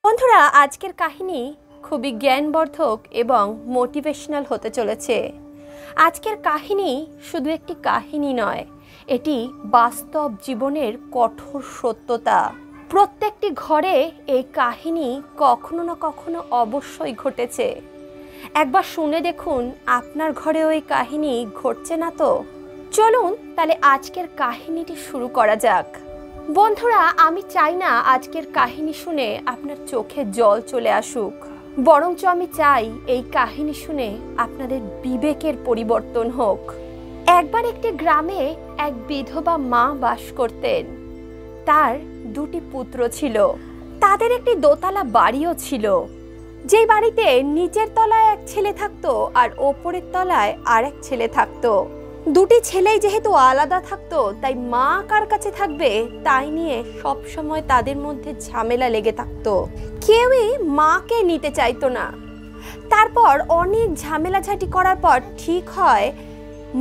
বন্ধুরা, আজকের কাহিনী খুবই জ্ঞানবর্ধক এবং মোটিভেশনাল হতে চলেছে। আজকের কাহিনী শুধু একটি কাহিনী নয়, এটি বাস্তব জীবনের কঠোর সত্যতা। প্রত্যেকটি ঘরে এই কাহিনী কখনো না কখনো অবশ্যই ঘটেছে। একবার শুনে দেখুন, আপনার ঘরেও এই কাহিনী ঘটছে না তো? চলুন তাহলে আজকের কাহিনীটি শুরু করা যাক। বন্ধুরা, আমি চাই না আজকের কাহিনী শুনে আপনার চোখে জল চলে আসুক, বরঞ্চ আমি চাই এই কাহিনী শুনে আপনাদের বিবেকের পরিবর্তন হোক। একবার একটি গ্রামে এক বিধবা মা বাস করতেন। তার দুটি পুত্র ছিল। তাদের একটি দোতলা বাড়িও ছিল, যেই বাড়িতে নিচের তলায় এক ছেলে থাকতো আর ওপরের তলায় আর এক ছেলে থাকতো। দুটি ছেলেই যেহেতু আলাদা থাকতো, তাই মা কার কাছে থাকবে তাই নিয়ে সব সময় তাদের মধ্যে ঝামেলা লেগে থাকতো। কেউই মাকে নিতে চাইতো না। তারপর অনেক ঝামেলাঝাটি করার পর ঠিক হয়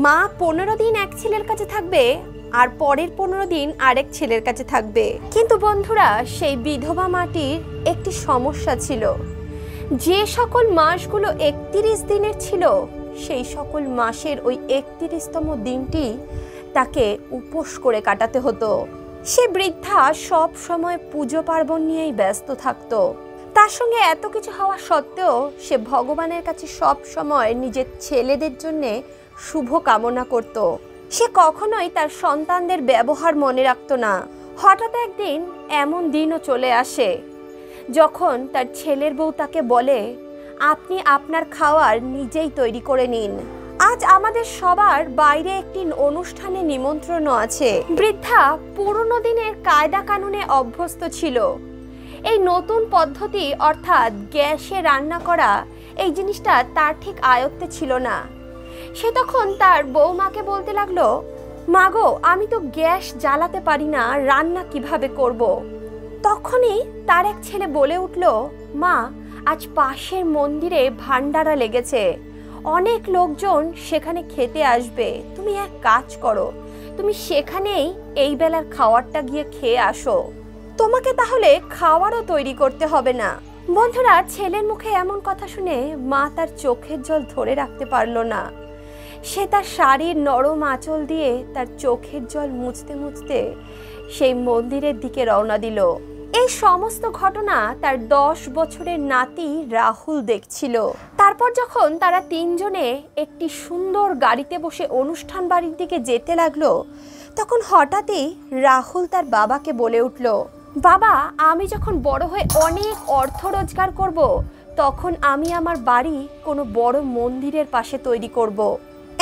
মা 15 দিন এক ছেলের কাছে থাকবে আর পরের 15 দিন আরেক ছেলের কাছে থাকবে। কিন্তু বন্ধুরা, সেই বিধবা মাটির একটি সমস্যা ছিল। যে সকল মাসগুলো 31 দিনের ছিল, সেই সকল মাসের ওই 31তম দিনটি তাকে উপোস করে কাটাতে হতো। সে বৃদ্ধা সব সময় পুজো পার্বণ নিয়েই ব্যস্ত থাকতো। তার সঙ্গে এত কিছু হওয়া সত্ত্বেও সে ভগবানের কাছে সব সময় নিজের ছেলেদের জন্যে শুভ কামনা করত। সে কখনোই তার সন্তানদের ব্যবহার মনে রাখত না। হঠাৎ একদিন এমন দিনও চলে আসে যখন তার ছেলের বউ তাকে বলে, আপনি আপনার খাওয়ার নিজেই তৈরি করে নিন, আজ আমাদের সবার বাইরে একটি অনুষ্ঠানে নিমন্ত্রণ আছে। বৃদ্ধা পুরনো দিনের কায়দা কানুনে অভ্যস্ত ছিল। এই নতুন পদ্ধতি অর্থাৎ গ্যাসে রান্না করা, এই জিনিসটা তার ঠিক আয়ত্তে ছিল না। সে তখন তার বৌমাকে বলতে লাগলো, মা গো, আমি তো গ্যাস জ্বালাতে পারি না, রান্না কিভাবে করব? তখনই তার এক ছেলে বলে উঠল, মা, আজ পাশের মন্দিরে ভান্ডারা লেগেছে, অনেক লোকজন সেখানে খেতে আসবে। তুমি এক কাজ করো, তুমি সেখানেই এই বেলার খাবারটা গিয়ে খেয়ে আসো, তোমাকে তাহলে খাওয়ারও তৈরি করতে হবে না। বন্ধুরা, ছেলের মুখে এমন কথা শুনে মা তার চোখের জল ধরে রাখতে পারল না। সে তার শাড়ির নরম আঁচল দিয়ে তার চোখের জল মুছতে মুছতে সেই মন্দিরের দিকে রওনা দিল। এই সমস্ত ঘটনা তার 10 বছরের নাতি রাহুল দেখছিল। তারপর যখন তারা তিনজনে একটি সুন্দর গাড়িতে বসে অনুষ্ঠান বাড়ির দিকে যেতে লাগলো, তখন হঠাৎই রাহুল তার বাবাকে বলে উঠল, বাবা, আমি যখন বড় হয়ে অনেক অর্থ রোজগার করব, তখন আমি আমার বাড়ি কোনো বড় মন্দিরের পাশে তৈরি করব।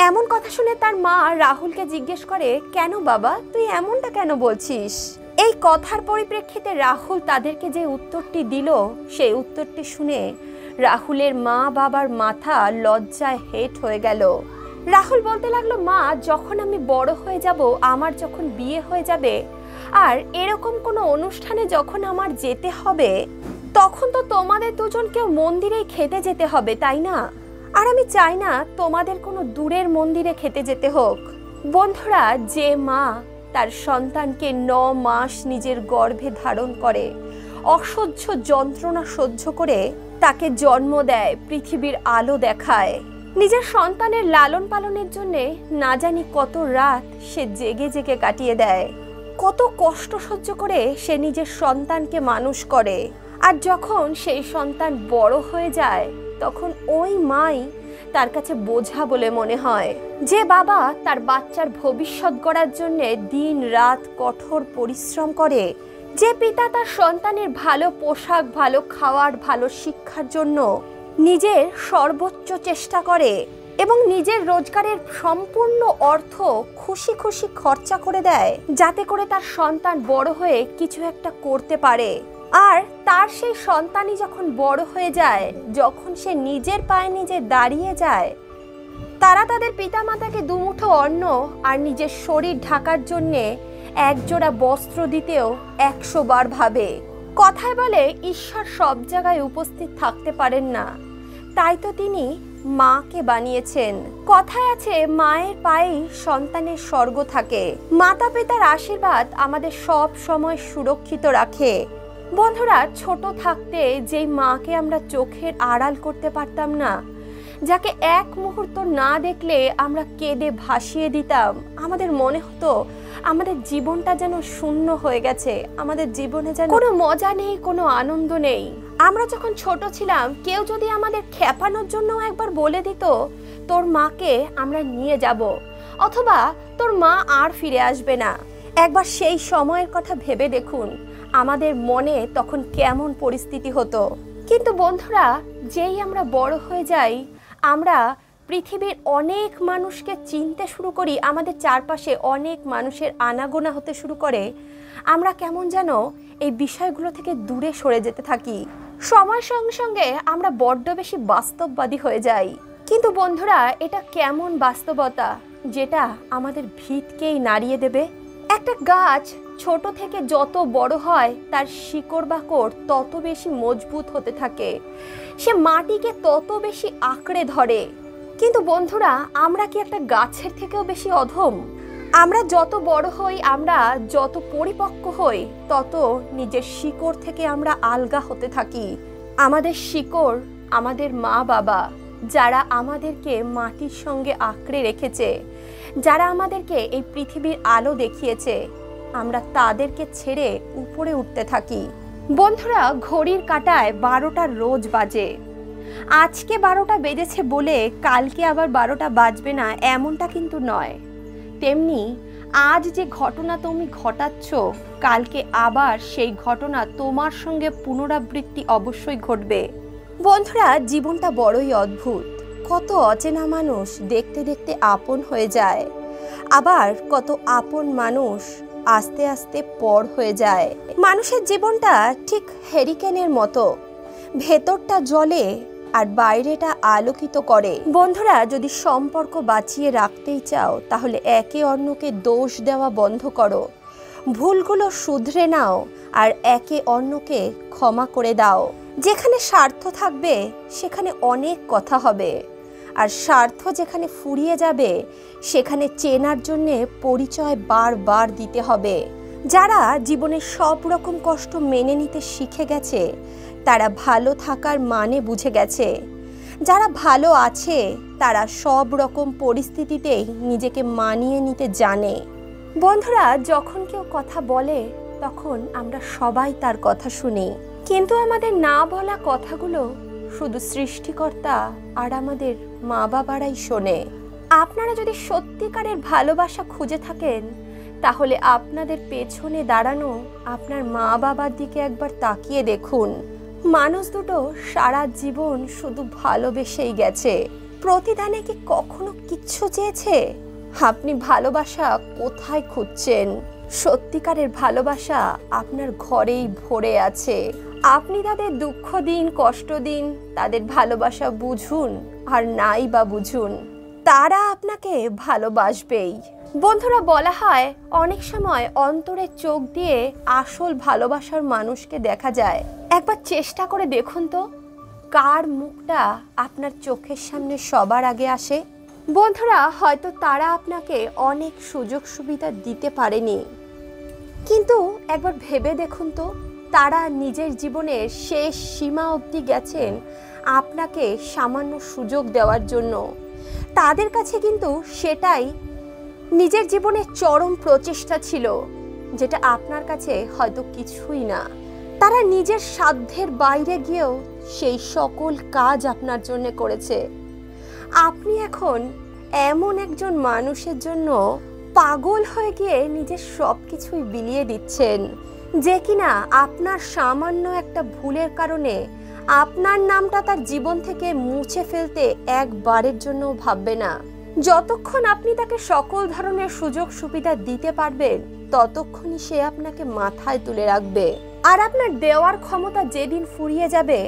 এমন কথা শুনে তার মা রাহুলকে জিজ্ঞেস করে, কেন বাবা, তুই এমনটা কেন বলছিস? এই কথার পরিপ্রেক্ষিতে রাহুল তাদেরকে যে উত্তরটি দিল, সেই উত্তরটি শুনে রাহুলের মা বাবার মাথা লজ্জায় হেঁট হয়ে গেল। রাহুল বলতে লাগলো, মা, যখন আমি বড় হয়ে যাব, আমার যখন বিয়ে হয়ে যাবে আর এরকম কোনো অনুষ্ঠানে যখন আমার যেতে হবে, তখন তো তোমাদের দুজনকেও মন্দিরেই খেতে যেতে হবে, তাই না? আর আমি চাই না তোমাদের কোনো দূরের মন্দিরে খেতে যেতে হোক। বন্ধুরা, যে মা তার সন্তানকে 9 মাস নিজের গর্ভে ধারণ করে, অসহ্য যন্ত্রণা সহ্য করে তাকে জন্ম দেয়, পৃথিবীর আলো দেখায়, নিজের সন্তানের লালন পালনের জন্য না জানি কত রাত সে জেগে জেগে কাটিয়ে দেয়, কত কষ্ট সহ্য করে সে নিজের সন্তানকে মানুষ করে। আর যখন সেই সন্তান বড় হয়ে যায়, তখন ওই মাই তার কাছে বোঝা বলে মনে হয়। যে বাবা তার বাচ্চার ভবিষ্যৎ গড়ার জন্য দিন রাত কঠোর পরিশ্রম করে, যে পিতা তার সন্তানের ভালো পোশাক, ভালো খাওয়ার, ভালো শিক্ষার জন্য নিজের সর্বোচ্চ চেষ্টা করে এবং নিজের রোজগারের সম্পূর্ণ অর্থ খুশি খুশি খরচা করে দেয়, যাতে করে তার সন্তান বড় হয়ে কিছু একটা করতে পারে। আর তার সেই সন্তানই যখন বড় হয়ে যায়, যখন সে নিজের পায়ে নিজে দাঁড়িয়ে যায়, তারা তাদের পিতামাতাকে দুমুঠো অন্ন আর নিজের শরীর ঢাকার জন্যে একজোড়া বস্ত্র দিতেও 100 বার ভাবে। কথায় বলে, ঈশ্বর সব জায়গায় উপস্থিত থাকতে পারেন না, তাই তো তিনি মাকে বানিয়েছেন। কথায় আছে, মায়ের পায়েই সন্তানের স্বর্গ থাকে। মাতা পিতার আশীর্বাদ আমাদের সব সময় সুরক্ষিত রাখে। বন্ধুরা, ছোট থাকতে যেই মাকে আমরা চোখের আড়াল করতে পারতাম না, যাকে এক মুহূর্ত না দেখলে আমরা কেঁদে ভাসিয়ে দিতাম, আমাদের মনে হতো আমাদের জীবনটা যেন শূন্য হয়ে গেছে, আমাদের জীবনে যেন কোনো মজা নেই, কোনো আনন্দ নেই। আমরা যখন ছোট ছিলাম, কেউ যদি আমাদের খেপানোর জন্য একবার বলে দিত তোর মাকে আমরা নিয়ে যাব, অথবা তোর মা আর ফিরে আসবে না, একবার সেই সময়ের কথা ভেবে দেখুন আমাদের মনে তখন কেমন পরিস্থিতি হতো। কিন্তু বন্ধুরা, যেই আমরা বড় হয়ে যাই, আমরা পৃথিবীর অনেক মানুষকে চিনতে শুরু করি, আমাদের চারপাশে অনেক মানুষের আনাগোনা হতে শুরু করে, আমরা কেমন যেন এই বিষয়গুলো থেকে দূরে সরে যেতে থাকি। সময়ের সঙ্গে সঙ্গে আমরা বড্ড বেশি বাস্তববাদী হয়ে যাই। কিন্তু বন্ধুরা, এটা কেমন বাস্তবতা যেটা আমাদের ভিতকেই নাড়িয়ে দেবে? একটা গাছ ছোট থেকে যত বড় হয়, তার শিকড় বাকড় তত বেশি মজবুত হতে থাকে, সে মাটিকে তত বেশি আঁকড়ে ধরে। কিন্তু বন্ধুরা, আমরা কি একটা গাছের থেকেও বেশি অধম? আমরা যত বড় হই, আমরা যত পরিপক্ক হই, তত নিজের শিকড় থেকে আমরা আলগা হতে থাকি। আমাদের শিকড় আমাদের মা বাবা, যারা আমাদেরকে মাটির সঙ্গে আঁকড়ে রেখেছে, যারা আমাদেরকে এই পৃথিবীর আলো দেখিয়েছে, আমরা তাদেরকে ছেড়ে উপরে উঠতে থাকি। বন্ধুরা, ঘড়ির কাঁটায় 12টা রোজ বাজে। আজকে 12টা বেজেছে বলে কালকে আবার 12টা বাজবে না, এমনটা কিন্তু নয়। তেমনি আজ যে ঘটনা তুমি ঘটাচ্ছ, কালকে আবার সেই ঘটনা তোমার সঙ্গে পুনরাবৃত্তি অবশ্যই ঘটবে। বন্ধুরা, জীবনটা বড়ই অদ্ভুত। কত অচেনা মানুষ দেখতে দেখতে আপন হয়ে যায়, আবার কত আপন মানুষ আস্তে আস্তে পর হয়ে যায়। মানুষের জীবনটা ঠিক হেরিকেনের মতো, ভেতরটা জ্বলে আর বাইরেটা আলোকিত করে। বন্ধুরা, যদি সম্পর্ক বাঁচিয়ে রাখতেই চাও, তাহলে একে অন্যকে দোষ দেওয়া বন্ধ করো, ভুলগুলো শুধরে নাও আর একে অন্যকে ক্ষমা করে দাও। যেখানে স্বার্থ থাকবে সেখানে অনেক কথা হবে, আর স্বার্থ যেখানে ফুরিয়ে যাবে সেখানে চেনার জন্যে পরিচয় বারবার দিতে হবে। যারা জীবনে সব রকম কষ্ট মেনে নিতে শিখে গেছে, তারা ভালো থাকার মানে বুঝে গেছে। যারা ভালো আছে, তারা সব রকম পরিস্থিতিতেই নিজেকে মানিয়ে নিতে জানে। বন্ধুরা, যখন কেউ কথা বলে, তখন আমরা সবাই তার কথা শুনি, কিন্তু আমাদের না বলা কথাগুলো শুধু সৃষ্টিকর্তা আর আমাদের মা বাবারাই শোনে। আপনারা যদি সত্যিকারের ভালোবাসা খুঁজে থাকেন, তাহলে আপনাদের পেছনে দাঁড়ানো আপনার মা বাবার দিকে একবার তাকিয়ে দেখুন। মানুষ দুটো সারা জীবন শুধু ভালোবেসেই গেছে, প্রতিদানে কি কখনো কিচ্ছু চেয়েছে? আপনি ভালোবাসা কোথায় খুঁজছেন? সত্যিকারের ভালোবাসা আপনার ঘরেই ভরে আছে। আপনি তাদের দুঃখ দিন, কষ্ট দিন, তাদের ভালোবাসা বুঝুন আর নাই বা বুঝুন, তারা আপনাকে ভালোবাসবেই। বন্ধুরা, বলা হয় অনেক সময় অন্তরের চোখ দিয়ে আসল ভালোবাসার মানুষকে দেখা যায়। একবার চেষ্টা করে দেখুন তো, কার মুখটা আপনার চোখের সামনে সবার আগে আসে। বন্ধুরা, হয়তো তারা আপনাকে অনেক সুযোগ সুবিধা দিতে পারেনি, কিন্তু একবার ভেবে দেখুন তো, তারা নিজের জীবনের শেষ সীমা অবধি গেছেন আপনাকে সামান্য সুযোগ দেওয়ার জন্য। তাদের কাছে কিন্তু সেটাই নিজের জীবনের চরম প্রচেষ্টা ছিল, যেটা আপনার কাছে হয়তো কিছুই না। তারা নিজের সাধ্যের বাইরে গিয়েও সেই সকল কাজ আপনার জন্য করেছে। আপনি এখন এমন একজন মানুষের জন্য পাগল হয়ে গিয়ে নিজের সব কিছুই বিলিয়ে দিচ্ছেন, যে কিনা আপনার সামান্য একটা ভুলের কারণে আপনার নামটা তার জীবন থেকে মুছে ফেলতে একবারের জন্য ভাববে না। যতক্ষণ আপনি তাকে সকল ধরনের সুযোগ সুবিধা দিতে পারবেন, ততক্ষণই সে আপনাকে মাথায় তুলে রাখবে। আর আপনার দেওয়ার ক্ষমতা যেদিন ফুরিয়ে যাবে,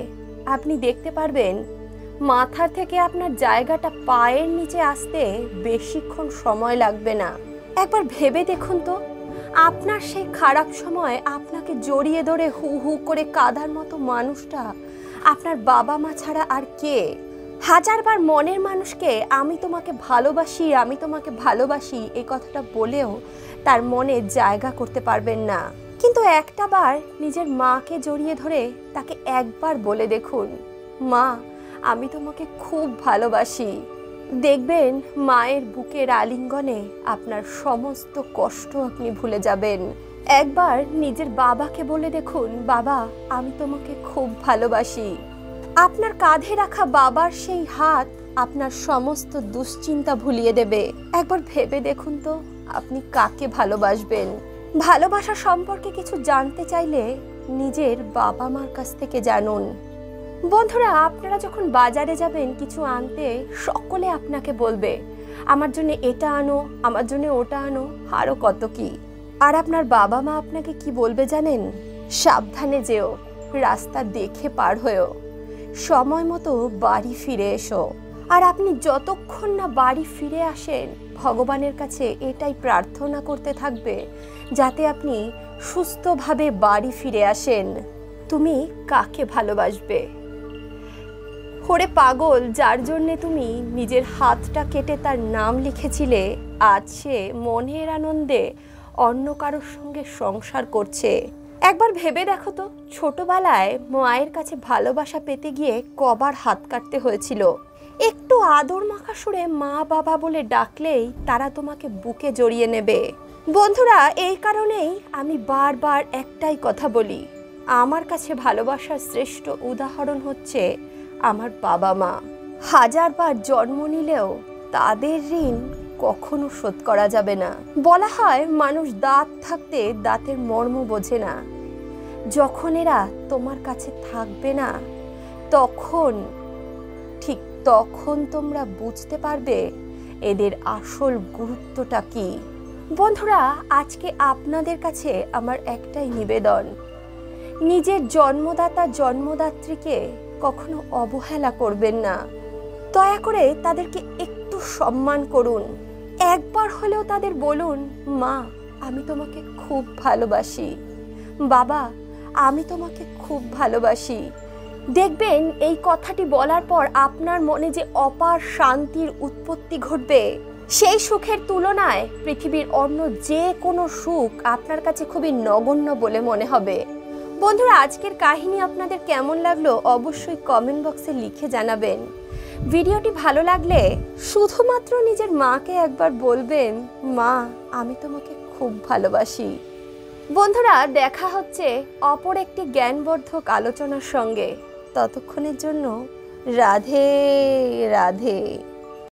আপনি দেখতে পারবেন মাথা থেকে আপনার জায়গাটা পায়ের নিচে আসতে বেশিক্ষণ সময় লাগবে না। একবার ভেবে দেখুন তো, আপনার সেই খারাপ সময় আপনাকে জড়িয়ে ধরে হু হু করে কাঁদার মতো মানুষটা আপনার বাবা মা ছাড়া আর কে? হাজারবার মনের মানুষকে আমি তোমাকে ভালোবাসি, আমি তোমাকে ভালোবাসি এই কথাটা বলেও তার মনে জায়গা করতে পারবেন না। কিন্তু একটা বার নিজের মাকে জড়িয়ে ধরে তাকে একবার বলে দেখুন, মা আমি তোমাকে খুব ভালোবাসি। দেখবেন মায়ের বুকের আলিঙ্গনে আপনার সমস্ত কষ্ট আপনি ভুলে যাবেন। একবার নিজের বাবাকে বলে দেখুন, বাবা আমি তোমাকে খুব ভালোবাসি। আপনার কাঁধে রাখা বাবার সেই হাত আপনার সমস্ত দুশ্চিন্তা ভুলিয়ে দেবে। একবার ভেবে দেখুন তো আপনি কাকে ভালোবাসবেন। ভালোবাসা সম্পর্কে কিছু জানতে চাইলে নিজের বাবা মার কাছ থেকে জানুন। বন্ধুরা, আপনারা যখন বাজারে যাবেন কিছু আনতে, সকলে আপনাকে বলবে আমার জন্য এটা আনো, আমার জন্য ওটা আনো, আরো কত কি। আর আপনার বাবা মা আপনাকে কি বলবে জানেন? সাবধানে যেও, রাস্তা দেখে পার হয়েও, সময় মতো বাড়ি ফিরে এসো। আর আপনি যতক্ষণ না বাড়ি ফিরে আসেন ভগবানের কাছে এটাই প্রার্থনা করতে থাকবে যাতে আপনি সুস্থভাবে বাড়ি ফিরে আসেন। তুমি কাকে ভালোবাসবে? ওরে পাগল, যার জন্যে তুমি নিজের হাতটা কেটে তার নাম লিখেছিলে, আজ সে মনের আনন্দে অন্য কারোর সঙ্গে সংসার করছে। একবার ভেবে দেখো তো, ছোটবেলায় মায়ের কাছে ভালোবাসা পেতে গিয়ে কবার হাত কাটতে হয়েছিল। একটু আদর মাখা সুরে মা বাবা বলে ডাকলেই তারা তোমাকে বুকে জড়িয়ে নেবে। বন্ধুরা, এই কারণেই আমি বারবার একটাই কথা বলি, আমার কাছে ভালোবাসার শ্রেষ্ঠ উদাহরণ হচ্ছে আমার বাবা মা। হাজারবার জন্ম নিলেও তাদের ঋণ কখনো শোধ করা যাবে না। বলা হয় মানুষ দাঁত থাকতে দাঁতের মর্ম বোঝে না। যখন এরা তোমার কাছে থাকবে না তখন তোমরা বুঝতে পারবে এদের আসল গুরুত্বটা কি। বন্ধুরা, আজকে আপনাদের কাছে আমার একটাই নিবেদন, নিজের জন্মদাতা জন্মদাত্রীকে কখনো অবহেলা করবেন না। দয়া করে তাদেরকে একটু সম্মান করুন। একবার হলেও তাদের বলুন, মা আমি তোমাকে খুব ভালোবাসি, বাবা আমি তোমাকে খুব ভালোবাসি। দেখবেন এই কথাটি বলার পর আপনার মনে যে অপার শান্তির উৎপত্তি ঘটবে, সেই সুখের তুলনায় পৃথিবীর অন্য যে কোনো সুখ আপনার কাছে খুবই নগণ্য বলে মনে হবে। বন্ধুরা, আজকের কাহিনী আপনাদের কেমন লাগলো অবশ্যই কমেন্ট বক্সে লিখে জানাবেন। ভিডিওটি ভালো লাগলে শুধুমাত্র নিজের মাকে একবার বলবেন, মা আমি তোমাকে খুব ভালোবাসি। বন্ধুরা, দেখা হচ্ছে অপর একটি জ্ঞানবর্ধক আলোচনার সঙ্গে। ততক্ষণের জন্য রাধে রাধে।